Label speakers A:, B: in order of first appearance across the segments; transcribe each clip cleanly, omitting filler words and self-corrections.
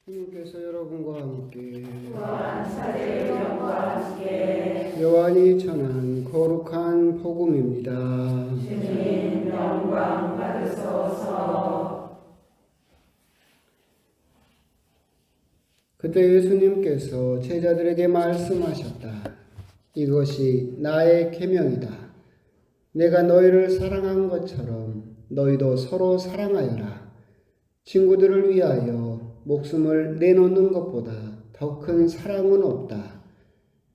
A: 주님께서 여러분과 함께
B: 또한 사제의 영과 함께
A: 요한이 전한 거룩한 복음입니다.
B: 주님 영광 받으소서.
A: 그때 예수님께서 제자들에게 말씀하셨다. 이것이 나의 계명이다. 내가 너희를 사랑한 것처럼 너희도 서로 사랑하여라. 친구들을 위하여 목숨을 내놓는 것보다 더 큰 사랑은 없다.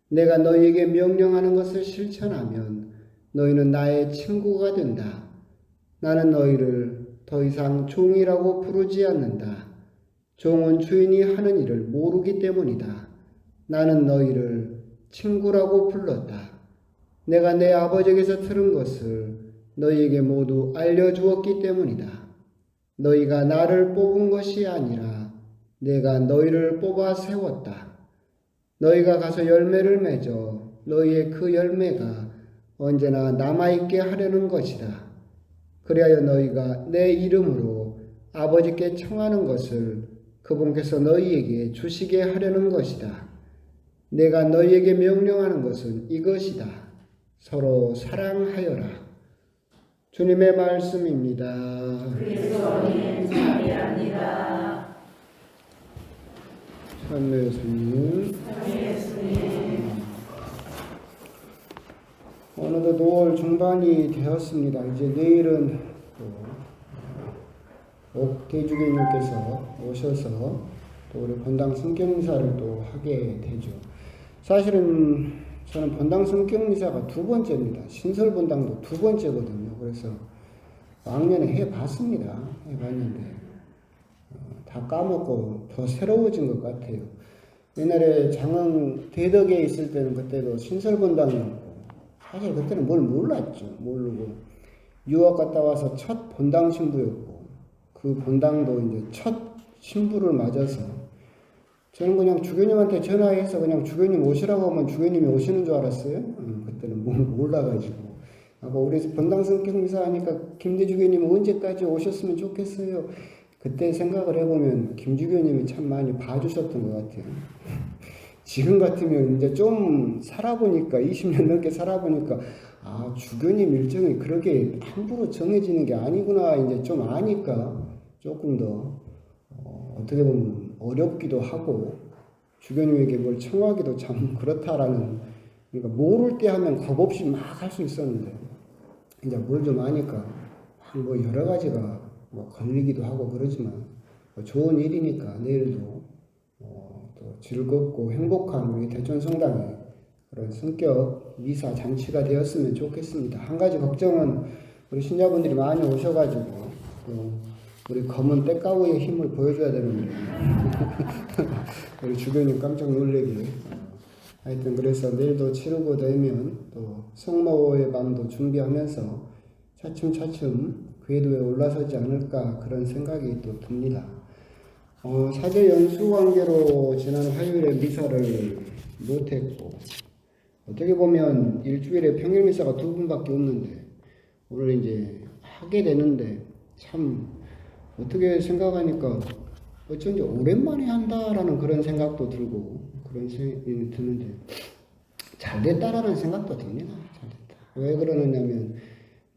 A: 내가 너희에게 명령하는 것을 실천하면 너희는 나의 친구가 된다. 나는 너희를 더 이상 종이라고 부르지 않는다. 종은 주인이 하는 일을 모르기 때문이다. 나는 너희를 친구라고 불렀다. 내가 내 아버지에게서 들은 것을 너희에게 모두 알려주었기 때문이다. 너희가 나를 뽑은 것이 아니라 내가 너희를 뽑아 세웠다. 너희가 가서 열매를 맺어 너희의 그 열매가 언제나 남아있게 하려는 것이다. 그리하여 너희가 내 이름으로 아버지께 청하는 것을 그분께서 너희에게 주시게 하려는 것이다. 내가 너희에게 명령하는 것은 이것이다. 서로 사랑하여라. 주님의 말씀입니다.
B: 그리스도님 참여합니다.
A: 참여 예수님.
B: 예수님.
A: 어느덧 5월 중반이 되었습니다. 이제 내일은 옥대주교님께서 오셔서 또 우리 본당 성경미사를 또 하게 되죠. 사실은 저는 본당 성경미사가 두 번째입니다. 신설 본당도 두 번째거든요. 그래서 왕년에 해봤습니다. 해봤는데 다 까먹고 더 새로워진 것 같아요. 옛날에 장흥 대덕에 있을 때는 그때도 신설 본당이었고 사실 그때는 뭘 몰랐죠. 모르고 유학 갔다 와서 첫 본당 신부였고 그 본당도 이제 첫 신부를 맞아서 저는 그냥 주교님한테 전화해서 그냥 주교님 오시라고 하면 주교님이 오시는 줄 알았어요. 그때는 뭘 몰라가지고. 우리 본당 성경미사 하니까 김대 주교님 언제까지 오셨으면 좋겠어요. 그때 생각을 해보면 김 주교님이 참 많이 봐주셨던 것 같아요. 지금 같으면 이제 좀 살아보니까 20년 넘게 살아보니까 주교님 일정이 그렇게 함부로 정해지는 게 아니구나 이제 좀 아니까 조금 더 어떻게 보면 어렵기도 하고 주교님에게 뭘 청하기도 참 그렇다라는, 그러니까 모를 때 하면 겁 없이 막 할 수 있었는데 이제 뭘 좀 아니까 뭐 여러 가지가 걸리기도 하고 그러지만 좋은 일이니까 내일도 또 즐겁고 행복한 우리 대전성당의 그런 성격 미사 잔치가 되었으면 좋겠습니다. 한 가지 걱정은 우리 신자분들이 많이 오셔가지고 우리 검은 때가루의 힘을 보여줘야 되는데 우리 주교님 깜짝 놀래게 하여튼 그래서 내일도 치르고 되면 또 성모의 밤도 준비하면서 차츰차츰 궤도에 올라서지 않을까 그런 생각이 또 듭니다. 사제 연수 관계로 지난 화요일에 미사를 못했고 어떻게 보면 일주일에 평일 미사가 2번밖에 없는데 오늘 이제 하게 되는데 참 어떻게 생각하니까 어쩐지 오랜만에 한다라는 그런 생각도 들고 그런 생각이 드는데 잘 됐다라는 생각도 듭니다. 잘 됐다. 왜 그러느냐면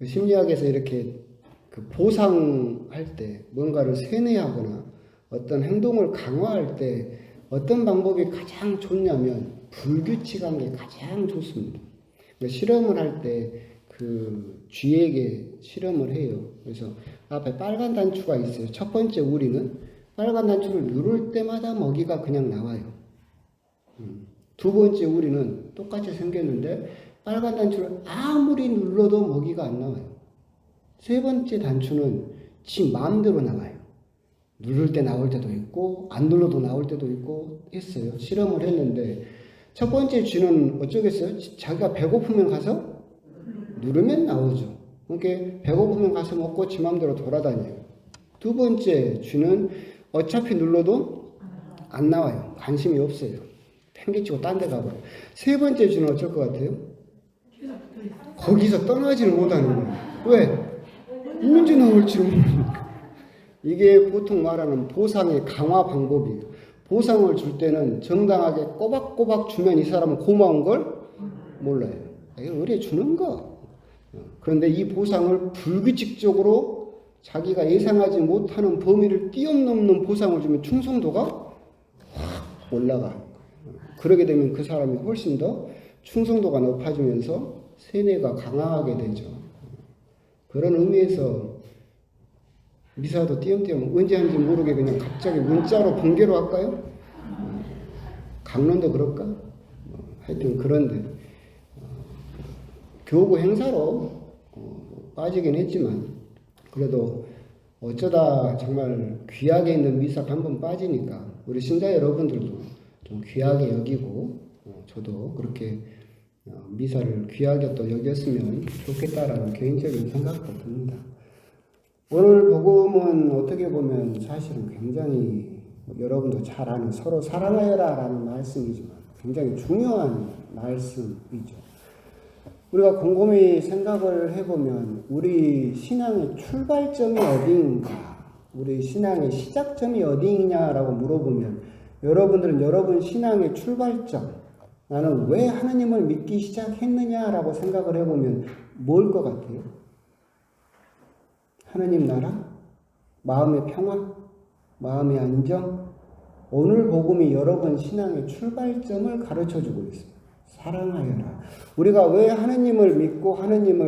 A: 심리학에서 이렇게 그 보상할 때 뭔가를 세뇌하거나 어떤 행동을 강화할 때 어떤 방법이 가장 좋냐면 불규칙한 게 가장 좋습니다. 그러니까 실험을 할 때 그 쥐에게 실험을 해요. 그래서 앞에 빨간 단추가 있어요. 첫 번째 우리는 빨간 단추를 누를 때마다 먹이가 그냥 나와요. 두 번째 우리는 똑같이 생겼는데 빨간 단추를 아무리 눌러도 먹이가 안 나와요. 세 번째 단추는 지 마음대로 나와요. 누를 때 나올 때도 있고 안 눌러도 나올 때도 있고 했어요. 실험을 했는데 첫 번째 쥐는 어쩌겠어요? 자기가 배고프면 가서 누르면 나오죠. 그러니까 배고프면 가서 먹고 지 마음대로 돌아다녀요. 두 번째 쥐는 어차피 눌러도 안 나와요. 관심이 없어요. 팽개치고 딴 데 가버려요. 세 번째 쥐는 어쩔 것 같아요? 거기서 떠나지는 못하는 거예요. 왜? 언제 나올지 모르니까. 이게 보통 말하는 보상의 강화 방법이에요. 보상을 줄 때는 정당하게 꼬박꼬박 주면 이 사람은 고마운 걸 몰라요. 이거 의뢰 주는 거. 그런데 이 보상을 불규칙적으로 자기가 예상하지 못하는 범위를 뛰어넘는 보상을 주면 충성도가 확 올라가. 그러게 되면 그 사람이 훨씬 더 충성도가 높아지면서 세뇌가 강화하게 되죠. 그런 의미에서 미사도 띄엄띄엄 언제 하는지 모르게 그냥 갑자기 문자로 번개로 할까요? 강론도 그럴까? 하여튼 그런데 교구 행사로 빠지긴 했지만 그래도 어쩌다 정말 귀하게 있는 미사가 한번 빠지니까 우리 신자 여러분들도 좀 귀하게 여기고 저도 그렇게 미사를 귀하게 또 여겼으면 좋겠다라는 개인적인 생각도 듭니다. 오늘 복음은 어떻게 보면 사실은 굉장히 여러분도 잘 아는 서로 사랑하여라 라는 말씀이지만 굉장히 중요한 말씀이죠. 우리가 곰곰이 생각을 해보면 우리 신앙의 출발점이 어디인가, 우리 신앙의 시작점이 어디냐라고 물어보면 여러분들은 여러분 신앙의 출발점, 나는 왜 하나님을 믿기 시작했느냐라고 생각을 해보면 뭘 것 같아요? 하나님 나라? 마음의 평화? 마음의 안정? 오늘 복음이 여러분 신앙의 출발점을 가르쳐주고 있습니다. 사랑하여라. 우리가 왜 하나님을 믿고 하나님에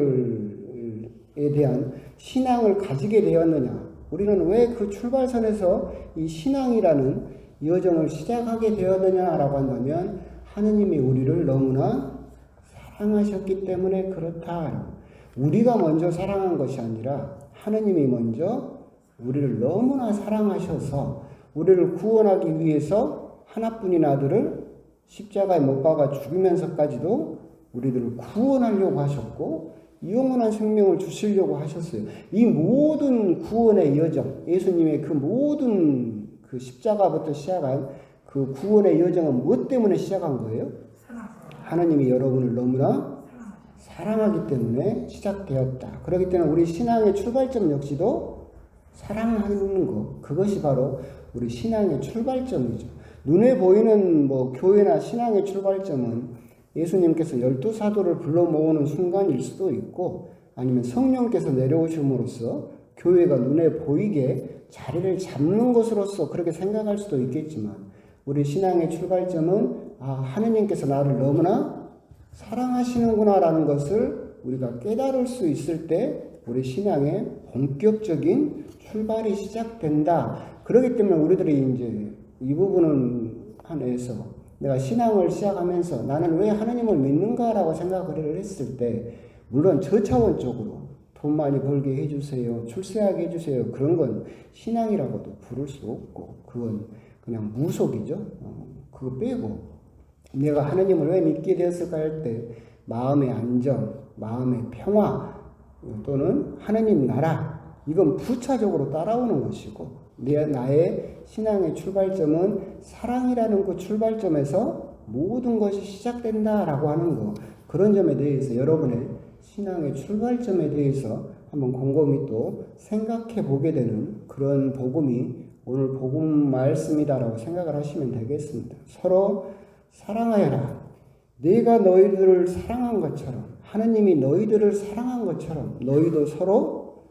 A: 대한 신앙을 가지게 되었느냐? 우리는 왜 그 출발선에서 이 신앙이라는 여정을 시작하게 되었느냐라고 한다면 하나님이 우리를 너무나 사랑하셨기 때문에 그렇다. 우리가 먼저 사랑한 것이 아니라 하나님이 먼저 우리를 너무나 사랑하셔서 우리를 구원하기 위해서 하나뿐인 아들을 십자가에 못 박아 죽이면서까지도 우리들을 구원하려고 하셨고 영원한 생명을 주시려고 하셨어요. 이 모든 구원의 여정, 예수님의 그 모든 그 십자가부터 시작한 그 구원의 여정은 무엇 때문에 시작한 거예요? 하나님이 여러분을 너무나 사랑하기 때문에 시작되었다. 그렇기 때문에 우리 신앙의 출발점 역시도 사랑하는 것, 그것이 바로 우리 신앙의 출발점이죠. 눈에 보이는 교회나 신앙의 출발점은 예수님께서 12사도를 불러 모으는 순간일 수도 있고 아니면 성령께서 내려오심으로써 교회가 눈에 보이게 자리를 잡는 것으로서 그렇게 생각할 수도 있겠지만 우리 신앙의 출발점은 하느님께서 나를 너무나 사랑하시는구나라는 것을 우리가 깨달을 수 있을 때 우리 신앙의 본격적인 출발이 시작된다. 그렇기 때문에 우리들이 이제 이 부분은 한에서 내가 신앙을 시작하면서 나는 왜 하나님을 믿는가라고 생각을 했을 때 물론 저차원적으로 돈 많이 벌게 해주세요, 출세하게 해주세요, 그런 건 신앙이라고도 부를 수 없고 그건 그냥 무속이죠. 그거 빼고 내가 하나님을 왜 믿게 되었을까 할 때 마음의 안정, 마음의 평화 또는 하나님 나라 이건 부차적으로 따라오는 것이고 나의 신앙의 출발점은 사랑이라는 그 출발점에서 모든 것이 시작된다라고 하는 거 그런 점에 대해서 여러분의 신앙의 출발점에 대해서 한번 곰곰이 또 생각해 보게 되는 그런 복음이 오늘 복음 말씀이다라고 생각을 하시면 되겠습니다. 서로 사랑하여라. 내가 너희들을 사랑한 것처럼 하느님이 너희들을 사랑한 것처럼 너희도 서로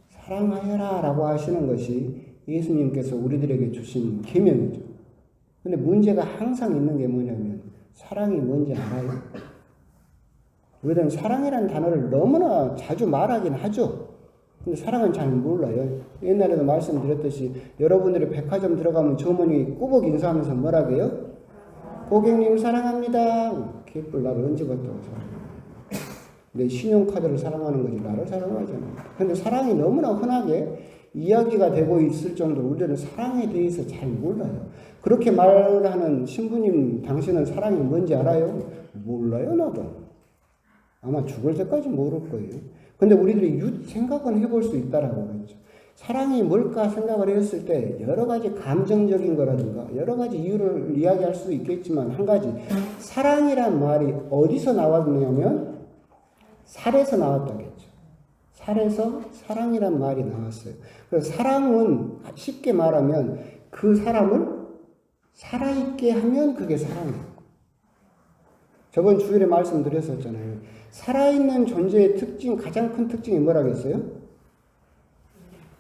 A: 사랑하여라 라고 하시는 것이 예수님께서 우리들에게 주신 계명이죠. 근데 문제가 항상 있는 게 뭐냐면 사랑이 뭔지 알아요? 우리들은 사랑이라는 단어를 너무나 자주 말하긴 하죠. 근데 사랑은 잘 몰라요. 옛날에도 말씀드렸듯이 여러분들이 백화점 들어가면 주머니 꾸벅 인사하면서 뭐라고 해요? 고객님 사랑합니다. 개뿔 나를 언제 봤다고 사랑해. 내 신용카드를 사랑하는 거지 나를 사랑하잖아. 근데 사랑이 너무나 흔하게 이야기가 되고 있을 정도로 우리들은 사랑에 대해서 잘 몰라요. 그렇게 말하는 신부님 당신은 사랑이 뭔지 알아요? 몰라요 나도. 아마 죽을 때까지 모를 거예요. 근데 우리들이 생각은 해볼 수 있다라고 그랬죠. 사랑이 뭘까 생각을 했을 때 여러 가지 감정적인 거라든가 여러 가지 이유를 이야기할 수도 있겠지만 한 가지 사랑이란 말이 어디서 나왔냐면 살에서 나왔다겠죠. 살에서 사랑이란 말이 나왔어요. 그래서 사랑은 쉽게 말하면 그 사람을 살아있게 하면 그게 사랑이에요. 저번 주일에 말씀드렸었잖아요. 살아있는 존재의 특징, 가장 큰 특징이 뭐라고 했어요?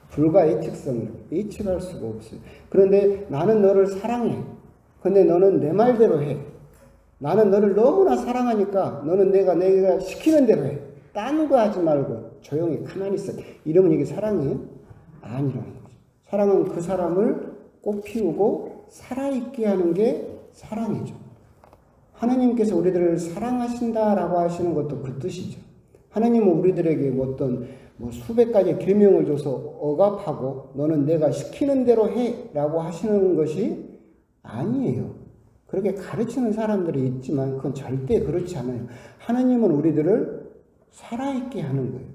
A: 불가예측성이에요. 예측할 수가 없어요. 그런데 나는 너를 사랑해. 근데 너는 내 말대로 해. 나는 너를 너무나 사랑하니까 너는 내가 시키는 대로 해. 딴 거 하지 말고 조용히 가만히 있어. 이러면 이게 사랑이에요? 아니라는 거죠. 사랑은 그 사람을 꽃피우고 살아있게 하는 게 사랑이죠. 하나님께서 우리들을 사랑하신다라고 하시는 것도 그 뜻이죠. 하나님은 우리들에게 어떤 수백 가지 계명을 줘서 억압하고 너는 내가 시키는 대로 해라고 하시는 것이 아니에요. 그렇게 가르치는 사람들이 있지만 그건 절대 그렇지 않아요. 하나님은 우리들을 살아있게 하는 거예요.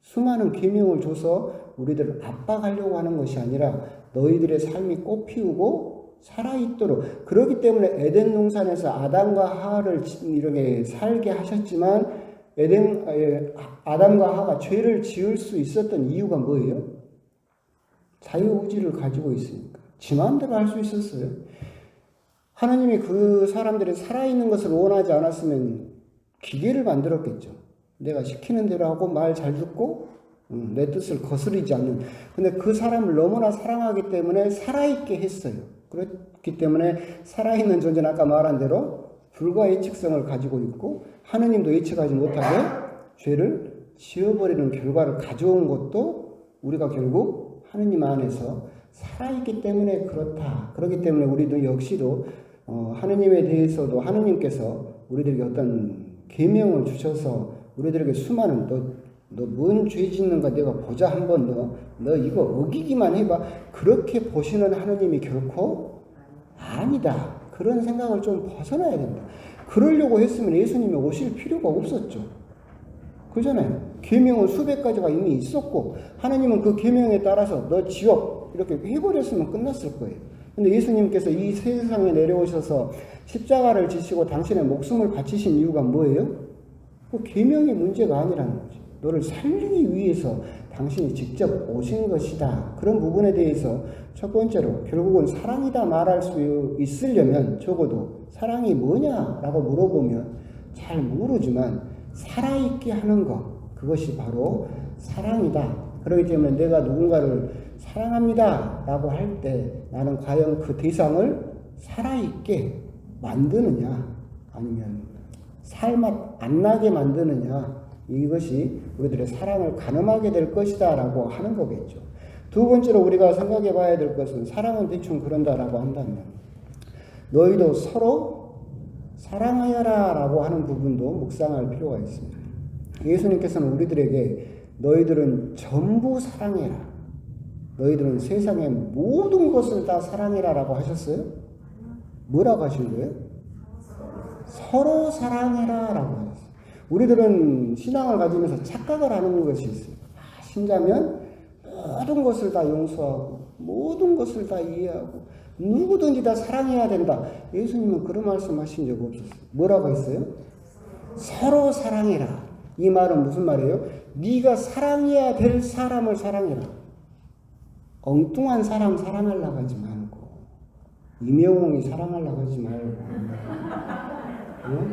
A: 수많은 계명을 줘서 우리들을 압박하려고 하는 것이 아니라 너희들의 삶이 꽃피우고 살아있도록. 그렇기 때문에 에덴 동산에서 아담과 하와를 이렇게 살게 하셨지만 아담과 하와가 죄를 지을 수 있었던 이유가 뭐예요? 자유의지를 가지고 있으니까. 지 마음대로 할 수 있었어요. 하나님이 그 사람들이 살아있는 것을 원하지 않았으면 기계를 만들었겠죠. 내가 시키는 대로 하고 말 잘 듣고 내 뜻을 거스르지 않는. 근데 그 사람을 너무나 사랑하기 때문에 살아있게 했어요. 그렇기 때문에 살아있는 존재는 아까 말한 대로 불가예측성을 가지고 있고 하느님도 예측하지 못하게 죄를 지어버리는 결과를 가져온 것도 우리가 결국 하느님 안에서 살아있기 때문에 그렇다. 그렇기 때문에 우리도 역시도 하느님에 대해서도 하느님께서 우리들에게 어떤 계명을 주셔서 우리들에게 수많은 너 뭔 죄 짓는가 내가 보자 한번 너 이거 어기기만 해봐. 그렇게 보시는 하느님이 결코 아니다. 그런 생각을 좀 벗어나야 된다. 그러려고 했으면 예수님이 오실 필요가 없었죠. 그러잖아요. 계명은 수백 가지가 이미 있었고 하나님은 그 계명에 따라서 너 지옥 이렇게 해버렸으면 끝났을 거예요. 근데 예수님께서 이 세상에 내려오셔서 십자가를 지시고 당신의 목숨을 바치신 이유가 뭐예요? 그 계명의 문제가 아니라는 거죠. 너를 살리기 위해서 당신이 직접 오신 것이다. 그런 부분에 대해서 첫 번째로 결국은 사랑이다 말할 수 있으려면 적어도 사랑이 뭐냐라고 물어보면 잘 모르지만 살아있게 하는 것, 그것이 바로 사랑이다. 그렇기 때문에 내가 누군가를 사랑합니다 라고 할 때 나는 과연 그 대상을 살아있게 만드느냐 아니면 살맛 안 나게 만드느냐, 이것이 우리들의 사랑을 가늠하게 될 것이다 라고 하는 거겠죠. 두 번째로 우리가 생각해 봐야 될 것은 사랑은 대충 그런다라고 한다면 너희도 서로 사랑하여라 라고 하는 부분도 묵상할 필요가 있습니다. 예수님께서는 우리들에게 너희들은 전부 사랑해라, 너희들은 세상의 모든 것을 다 사랑해라 라고 하셨어요? 뭐라고 하신 거예요? 서로 사랑해라 라고 하셨어요. 우리들은 신앙을 가지면서 착각을 하는 것이 있어요. 신자면 모든 것을 다 용서하고 모든 것을 다 이해하고 누구든지 다 사랑해야 된다. 예수님은 그런 말씀하신 적 없었어요. 뭐라고 했어요? 서로 사랑해라. 이 말은 무슨 말이에요? 네가 사랑해야 될 사람을 사랑해라. 엉뚱한 사람 사랑하려고 하지 말고 이명웅이 사랑하려고 하지 말고 응?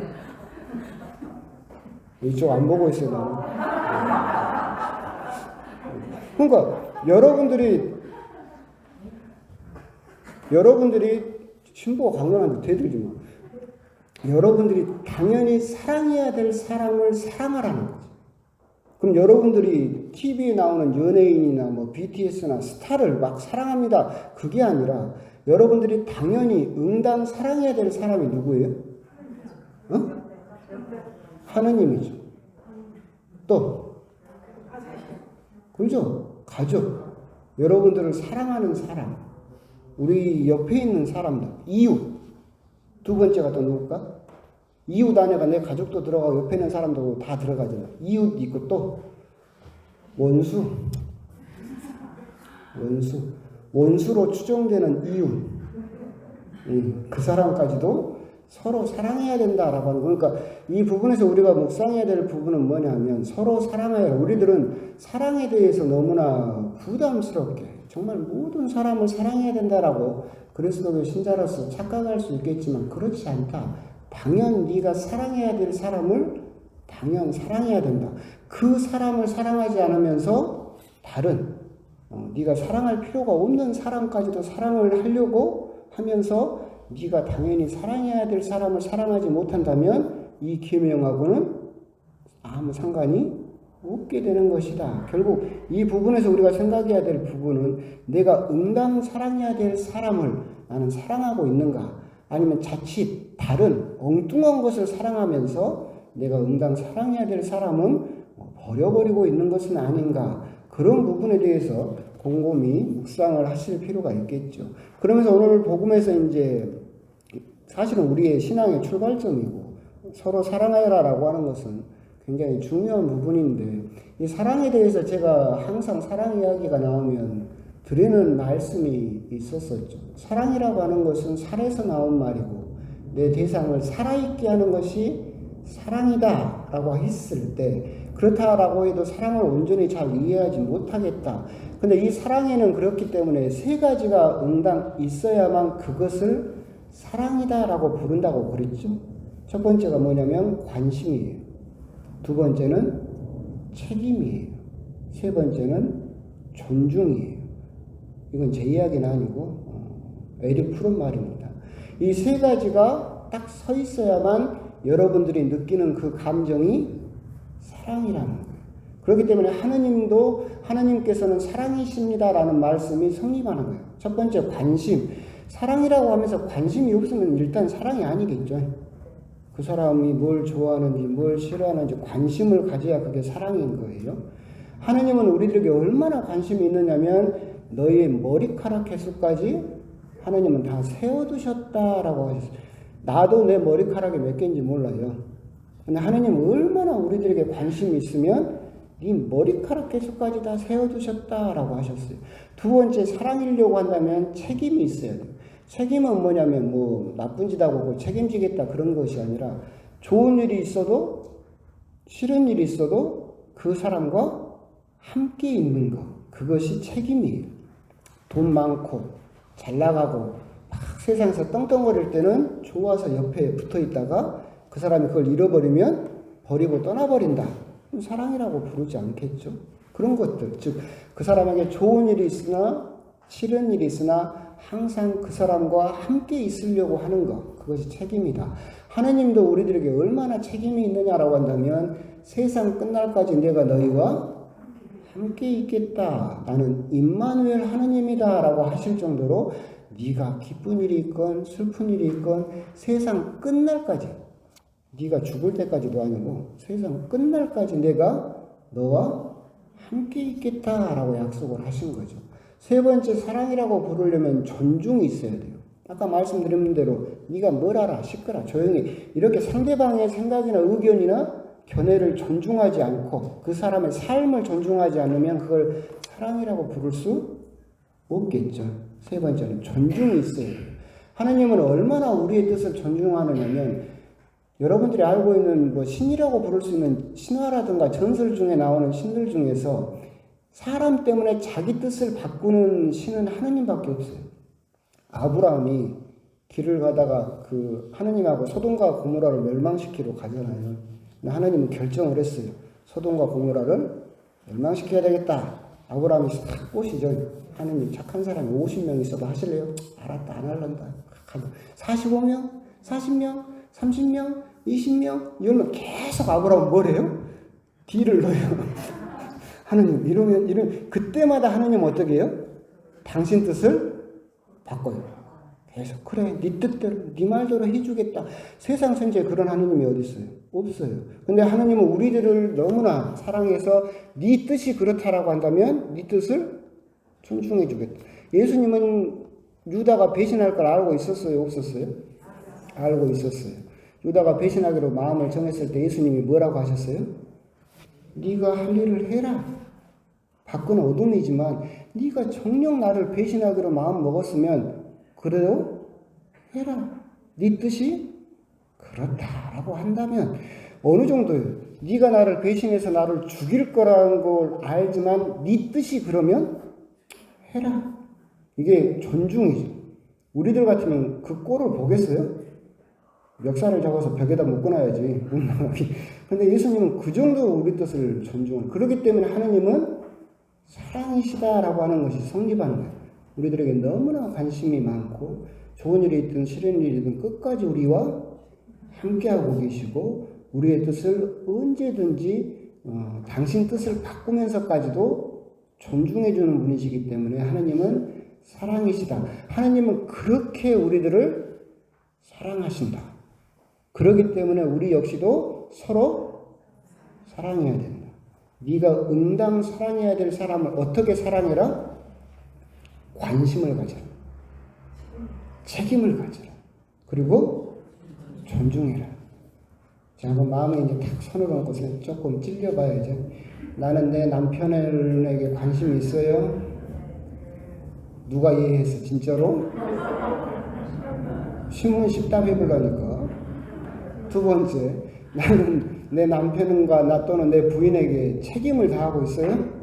A: 이쪽 안 보고 있어요, 나는. 그러니까 여러분들이 신부가 강론한테 대들지 마. 여러분들이 당연히 사랑해야 될 사람을 사랑하라는 거죠. 그럼 여러분들이 TV에 나오는 연예인이나 BTS나 스타를 막 사랑합니다. 그게 아니라 여러분들이 당연히 응당 사랑해야 될 사람이 누구예요? 어? 하느님이죠. 또 그죠? 가족. 여러분들을 사랑하는 사람. 우리 옆에 있는 사람들. 이웃. 두 번째가 또 누굴까? 이웃 안에가 내 가족도 들어가고 옆에 있는 사람도 다 들어가잖아. 이웃 있고 또 원수. 원수로 추정되는 이웃. 그 사람까지도 서로 사랑해야 된다라고 하는 거. 그러니까 이 부분에서 우리가 묵상해야 될 부분은 뭐냐면 서로 사랑해야. 우리들은 사랑에 대해서 너무나 부담스럽게 정말 모든 사람을 사랑해야 된다라고 그리스도교 신자로서 착각할 수 있겠지만 그렇지 않다. 당연 네가 사랑해야 될 사람을 당연 사랑해야 된다. 그 사람을 사랑하지 않으면서 다른 네가 사랑할 필요가 없는 사람까지도 사랑을 하려고 하면서 네가 당연히 사랑해야 될 사람을 사랑하지 못한다면 이 계명하고는 아무 상관이 없게 되는 것이다. 결국 이 부분에서 우리가 생각해야 될 부분은 내가 응당 사랑해야 될 사람을 나는 사랑하고 있는가? 아니면 자칫 다른 엉뚱한 것을 사랑하면서 내가 응당 사랑해야 될 사람은 버려버리고 있는 것은 아닌가? 그런 부분에 대해서 곰곰이 묵상을 하실 필요가 있겠죠. 그러면서 오늘 복음에서 이제 사실은 우리의 신앙의 출발점이고 서로 사랑하여라라고 하는 것은 굉장히 중요한 부분인데 이 사랑에 대해서 제가 항상 사랑 이야기가 나오면 드리는 말씀이 있었었죠. 사랑이라고 하는 것은 살에서 나온 말이고 내 대상을 살아있게 하는 것이 사랑이다 라고 했을 때 그렇다라고 해도 사랑을 온전히 잘 이해하지 못하겠다. 근데 이 사랑에는 그렇기 때문에 세 가지가 응당 있어야만 그것을 사랑이다 라고 부른다고 그랬죠. 첫 번째가 뭐냐면 관심이에요. 두 번째는 책임이에요. 세 번째는 존중이에요. 이건 제 이야기는 아니고 에릭 프롬 말입니다. 이 세 가지가 딱 서 있어야만 여러분들이 느끼는 그 감정이 사랑이라는 거예요. 그렇기 때문에 하나님께서는 사랑이십니다라는 말씀이 성립하는 거예요. 첫 번째 관심. 사랑이라고 하면서 관심이 없으면 일단 사랑이 아니겠죠. 그 사람이 뭘 좋아하는지 뭘 싫어하는지 관심을 가져야 그게 사랑인 거예요. 하나님은 우리들에게 얼마나 관심이 있느냐면 너희의 머리카락 개수까지 하나님은 다 세워두셨다라고 하셨어요. 나도 내 머리카락이 몇 개인지 몰라요. 근데 하나님은 얼마나 우리들에게 관심이 있으면 네 머리카락 개수까지 다 세워두셨다라고 하셨어요. 두 번째 사랑이려고 한다면 책임이 있어야 돼요. 책임은 뭐냐면 뭐 나쁜 짓 하고 책임지겠다 그런 것이 아니라 좋은 일이 있어도 싫은 일이 있어도 그 사람과 함께 있는 것. 그것이 책임이에요. 돈 많고 잘 나가고 막 세상에서 떵떵거릴 때는 좋아서 옆에 붙어 있다가 그 사람이 그걸 잃어버리면 버리고 떠나버린다. 사랑이라고 부르지 않겠죠. 그런 것들. 즉 그 사람에게 좋은 일이 있으나 싫은 일이 있으나 항상 그 사람과 함께 있으려고 하는 것. 그것이 책임이다. 하나님도 우리들에게 얼마나 책임이 있느냐라고 한다면 세상 끝날까지 내가 너희와 함께 있겠다. 나는 임마누엘 하느님이다 라고 하실 정도로 네가 기쁜 일이 있건 슬픈 일이 있건 세상 끝날까지 네가 죽을 때까지도 아니고 세상 끝날까지 내가 너와 함께 있겠다 라고 약속을 하신 거죠. 세 번째 사랑이라고 부르려면 존중이 있어야 돼요. 아까 말씀드린 대로 네가 뭘 알아 시끄러 조용히 이렇게 상대방의 생각이나 의견이나 견해를 존중하지 않고 그 사람의 삶을 존중하지 않으면 그걸 사랑이라고 부를 수 없겠죠. 세 번째는 존중이 있어야 돼요. 하나님은 얼마나 우리의 뜻을 존중하느냐면 여러분들이 알고 있는 뭐 신이라고 부를 수 있는 신화라든가 전설 중에 나오는 신들 중에서 사람 때문에 자기 뜻을 바꾸는 신은 하나님밖에 없어요. 아브라함이 길을 가다가 그 하나님하고 소돔과 고모라를 멸망시키러 가잖아요. 근데 하나님은 결정을 했어요. 소돔과 고모라를 멸망시켜야 되겠다. 아브라함이 딱 꼬시죠. 하나님 착한 사람이 50명 있어도 하실래요? 알았다 안 할란다. 45명? 40명? 30명? 20명? 이러면 계속 아브라함은 뭐래요? 딜을 넣어요. 하나님 이러면 그때마다 하나님 어떻게 해요? 당신 뜻을 바꿔요. 계속 그래 네 뜻대로 네 말대로 해주겠다. 세상 천지에 그런 하나님이 어디 있어요? 없어요. 근데 하나님은 우리들을 너무나 사랑해서 네 뜻이 그렇다라고 한다면 네 뜻을 존중해 주겠다. 예수님은 유다가 배신할 걸 알고 있었어요? 없었어요? 알고 있었어요. 유다가 배신하기로 마음을 정했을 때 예수님이 뭐라고 하셨어요? 네가 할 일을 해라. 밖은 어둠이지만 네가 정녕 나를 배신하기로 마음 먹었으면 그래도 해라. 네 뜻이 그렇다라고 한다면 어느 정도예요? 네가 나를 배신해서 나를 죽일 거라는 걸 알지만 네 뜻이 그러면 해라. 이게 존중이죠. 우리들 같으면 그 꼴을 보겠어요? 멱살을 잡아서 벽에다 묶어놔야지. 근데 예수님은 그 정도 우리 뜻을 존중하는. 그렇기 때문에 하느님은 사랑이시다라고 하는 것이 성립하는 거예요. 우리들에게 너무나 관심이 많고 좋은 일이 있든 싫은 일이든 끝까지 우리와 함께하고 계시고 우리의 뜻을 언제든지 당신 뜻을 바꾸면서까지도 존중해주는 분이시기 때문에 하느님은 사랑이시다. 하느님은 그렇게 우리들을 사랑하신다. 그렇기 때문에 우리 역시도 서로 사랑해야 된다. 네가 응당 사랑해야 될 사람을 어떻게 사랑해라? 관심을 가져라. 책임을 가져라. 그리고 존중해라. 자, 한번 마음에 이제 탁 손을 얹고 조금 찔려봐야죠. 나는 내 남편에게 관심이 있어요? 누가 이해했어? 진짜로? 신문 10답 해보려니까. 두 번째, 나는 내 남편과 나 또는 내 부인에게 책임을 다하고 있어요?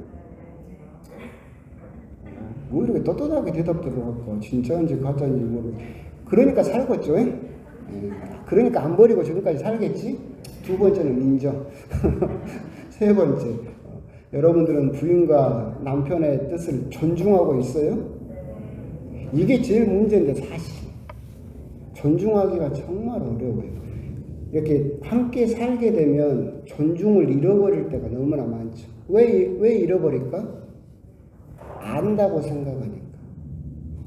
A: 뭐 이렇게 떳떳하게 대답 들어갖고 진짜인지 가짜인지 모르고 그러니까 살겠죠? 그러니까 안 버리고 지금까지 살겠지? 두 번째는 인정. 세 번째, 여러분들은 부인과 남편의 뜻을 존중하고 있어요? 이게 제일 문제인데 사실 존중하기가 정말 어려워요. 이렇게 함께 살게 되면 존중을 잃어버릴 때가 너무나 많죠. 왜 잃어버릴까? 안다고 생각하니까.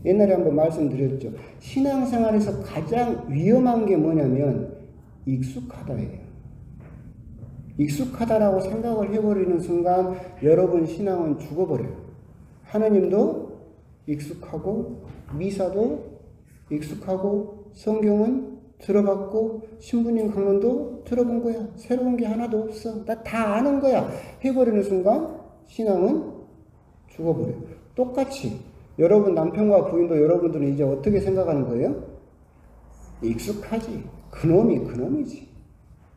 A: 옛날에 한번 말씀드렸죠. 신앙생활에서 가장 위험한 게 뭐냐면 익숙하다예요. 익숙하다라고 생각을 해버리는 순간 여러분 신앙은 죽어버려요. 하느님도 익숙하고 미사도 익숙하고 성경은 들어봤고 신부님 강론도 들어본 거야. 새로운 게 하나도 없어. 나 다 아는 거야. 해버리는 순간 신앙은 죽어버려요. 똑같이 여러분 남편과 부인도 여러분들은 이제 어떻게 생각하는 거예요? 익숙하지. 그놈이지.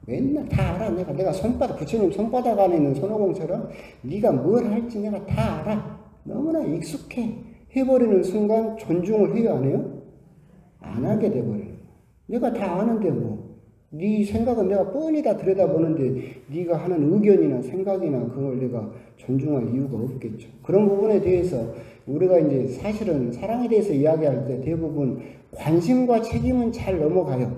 A: 맨날 다 알아. 내가 손바닥, 부처님 손바닥 안에 있는 손오공처럼 네가 뭘 할지 내가 다 알아. 너무나 익숙해. 해버리는 순간 존중을 해요, 안 해요? 안 하게 돼버려요. 내가 다 아는데 뭐. 네 생각은 내가 뻔히 다 들여다보는데 네가 하는 의견이나 생각이나 그걸 내가 존중할 이유가 없겠죠. 그런 부분에 대해서 우리가 이제 사실은 사랑에 대해서 이야기할 때 대부분 관심과 책임은 잘 넘어가요.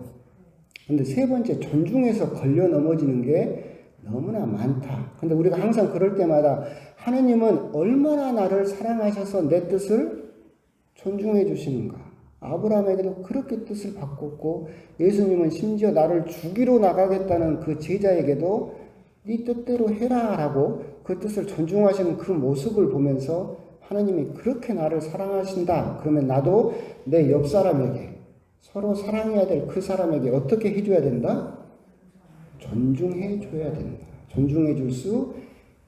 A: 근데 세 번째 존중에서 걸려 넘어지는 게 너무나 많다. 근데 우리가 항상 그럴 때마다 하느님은 얼마나 나를 사랑하셔서 내 뜻을 존중해 주시는가. 아브라함에게도 그렇게 뜻을 바꿨고 예수님은 심지어 나를 죽이러 나가겠다는 그 제자에게도 네 뜻대로 해라 라고 그 뜻을 존중하시는 그 모습을 보면서 하나님이 그렇게 나를 사랑하신다. 그러면 나도 내 옆 사람에게 서로 사랑해야 될 그 사람에게 어떻게 해줘야 된다? 존중해 줘야 된다. 존중해 줄 수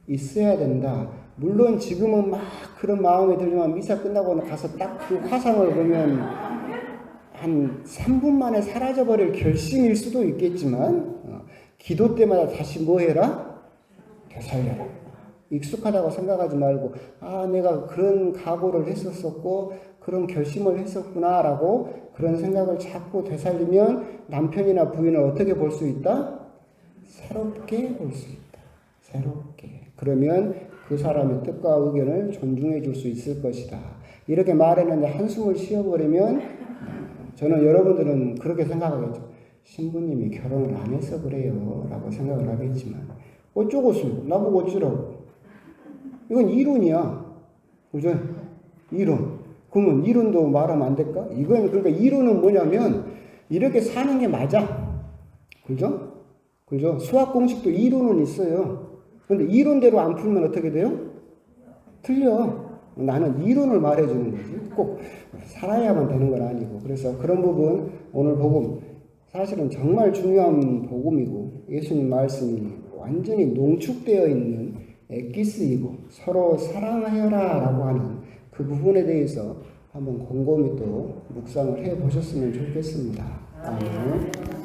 A: 있어야 된다. 물론 지금은 막 그런 마음이 들지만 미사 끝나고 가서 딱 그 화상을 보면 한 3분 만에 사라져버릴 결심일 수도 있겠지만 기도 때마다 다시 뭐 해라? 되살려라. 익숙하다고 생각하지 말고 내가 그런 각오를 했었었고 그런 결심을 했었구나 라고 그런 생각을 자꾸 되살리면 남편이나 부인을 어떻게 볼 수 있다? 새롭게 볼 수 있다. 새롭게. 그러면 그 사람의 뜻과 의견을 존중해 줄 수 있을 것이다. 이렇게 말했는데 한숨을 쉬어버리면 저는 여러분들은 그렇게 생각하겠죠. 신부님이 결혼을 안 해서 그래요 라고 생각을 하겠지만 어쩌고수 나보고 어쩌라고. 이건 이론이야. 그죠? 이론. 그러면 이론도 말하면 안 될까? 이건 그러니까 이론은 뭐냐면 이렇게 사는 게 맞아. 그죠? 그죠? 수학 공식도 이론은 있어요. 근데 이론대로 안 풀면 어떻게 돼요? 틀려. 나는 이론을 말해주는 거지. 꼭 살아야만 되는 건 아니고. 그래서 그런 부분 오늘 복음 사실은 정말 중요한 복음이고 예수님 말씀이 완전히 농축되어 있는 엑기스이고 서로 사랑하여라 라고 하는 그 부분에 대해서 한번 곰곰이 또 묵상을 해 보셨으면 좋겠습니다. 아멘.